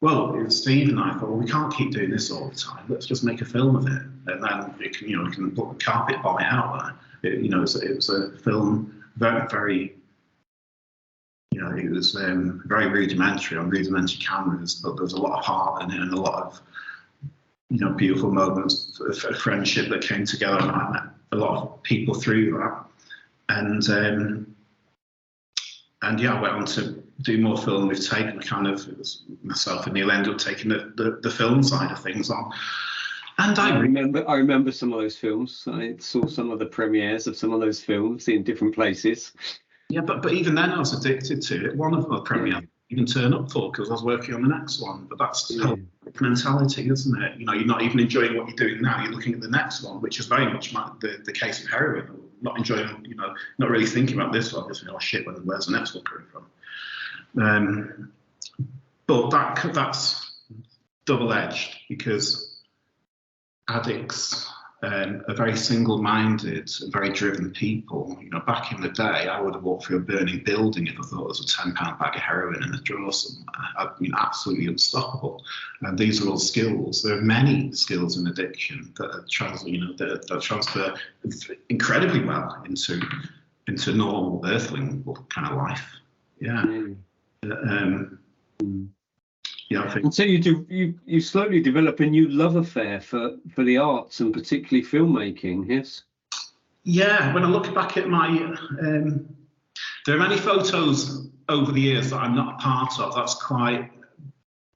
Well, Steve and I thought, well, we can't keep doing this all the time. Let's just make a film of it, and then we can put the carpet bomb it out there. It was a film very, very, it was very rudimentary on rudimentary cameras, but there was a lot of heart in it and a lot of, beautiful moments of friendship that came together. And I met a lot of people through that, and yeah, I went on to do more film. We've taken it was myself and Neil ended up taking the film side of things on. And I remember some of those films. I saw some of the premieres of some of those films in different places. Yeah, but even then I was addicted to it. One of my premieres I didn't even turn up for because I was working on the next one. But that's mentality, isn't it? You're not even enjoying what you're doing now. You're looking at the next one, which is very much the case of heroin. Not enjoying, not really thinking about this one. Just oh shit, where's the next one coming from? But that's double-edged because addicts are very single-minded, very driven people. Back in the day, I would have walked through a burning building if I thought there was a £10 bag of heroin in a drawer somewhere. I'd been absolutely unstoppable. And these are all skills. There are many skills in addiction that transfer incredibly well into normal earthling kind of life. Yeah. Yeah, I think. And so you slowly develop a new love affair for the arts and particularly filmmaking, yes? Yeah, when I look back at my, there are many photos over the years that I'm not a part of. That's quite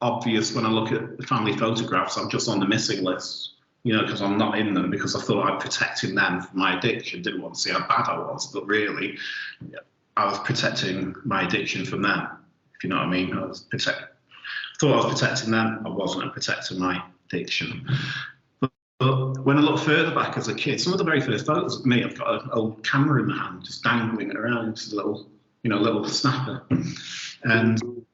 obvious when I look at the family photographs. I'm just on the missing list, because I'm not in them because I thought I'd protecting them from my addiction. Didn't want to see how bad I was, but really, I was protecting my addiction from them. If you know what I mean, I thought I was protecting them. I wasn't. I'm protecting my addiction. But when I look further back as a kid, some of the very first photos of me, I've got an old camera in my hand, just dangling it around, just a little snapper. And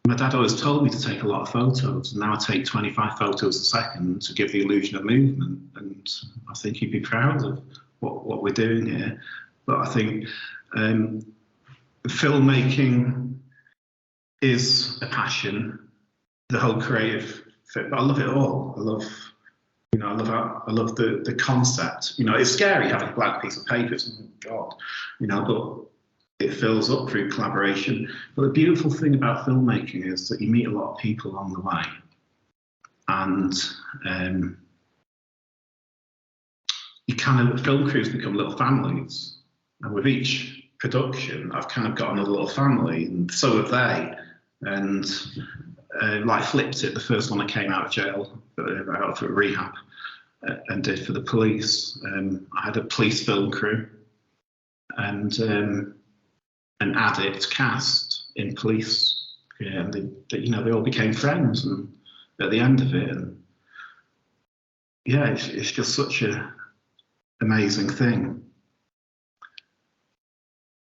my dad always told me to take a lot of photos, and now I take 25 photos a second to give the illusion of movement. And I think he'd be proud of what we're doing here. But I think filmmaking is a passion. The whole creative fit, but I love it all. I love the concept. It's scary having a blank piece of paper. Oh God, but it fills up through collaboration. But the beautiful thing about filmmaking is that you meet a lot of people along the way, and film crews become little families. And with each production, I've kind of got another little family, and so have they. And like Flipped It, the first one that came out of jail, out for rehab, and did for the police. I had a police film crew and an addict cast in police. Yeah, and they all became friends, and at the end of it, and yeah, it's just such an amazing thing.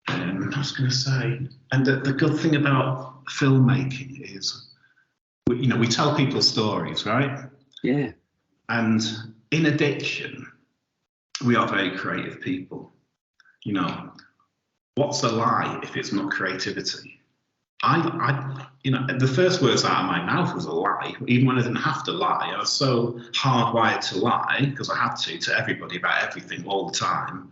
I was going to say, and the good thing about filmmaking is, we tell people stories, right? Yeah. And in addiction, we are very creative people. What's a lie if it's not creativity? The first words out of my mouth was a lie, even when I didn't have to lie. I was so hardwired to lie because I had to everybody about everything all the time,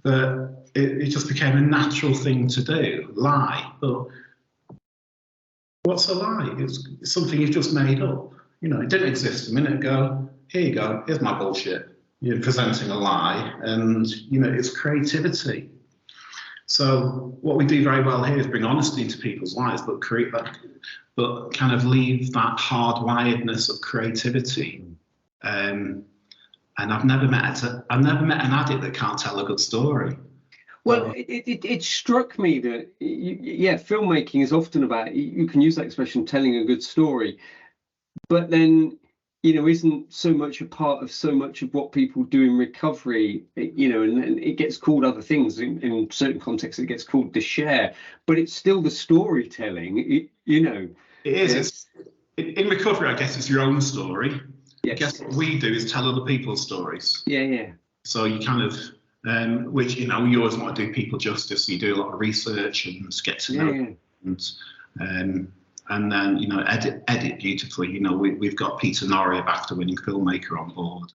that it just became a natural thing to do, lie. But what's a lie? It's something you've just made up. It didn't exist a minute ago. Here you go. Here's my bullshit. You're presenting a lie, and it's creativity. So what we do very well here is bring honesty into people's lives, but kind of leave that hardwiredness of creativity. And I've never met an addict that can't tell a good story. Well, it struck me that, filmmaking is often about, you can use that expression, telling a good story, but then, isn't so much a part of so much of what people do in recovery, and it gets called other things. In certain contexts, it gets called the share, but it's still the storytelling, It is. In recovery, I guess it's your own story. Yes. I guess what we do is tell other people's stories. Yeah. So you kind of, which, you always want to do people justice. So you do a lot of research and get to know. And and then edit beautifully. We've got Peter Norrie, BAFTA winning filmmaker, on board.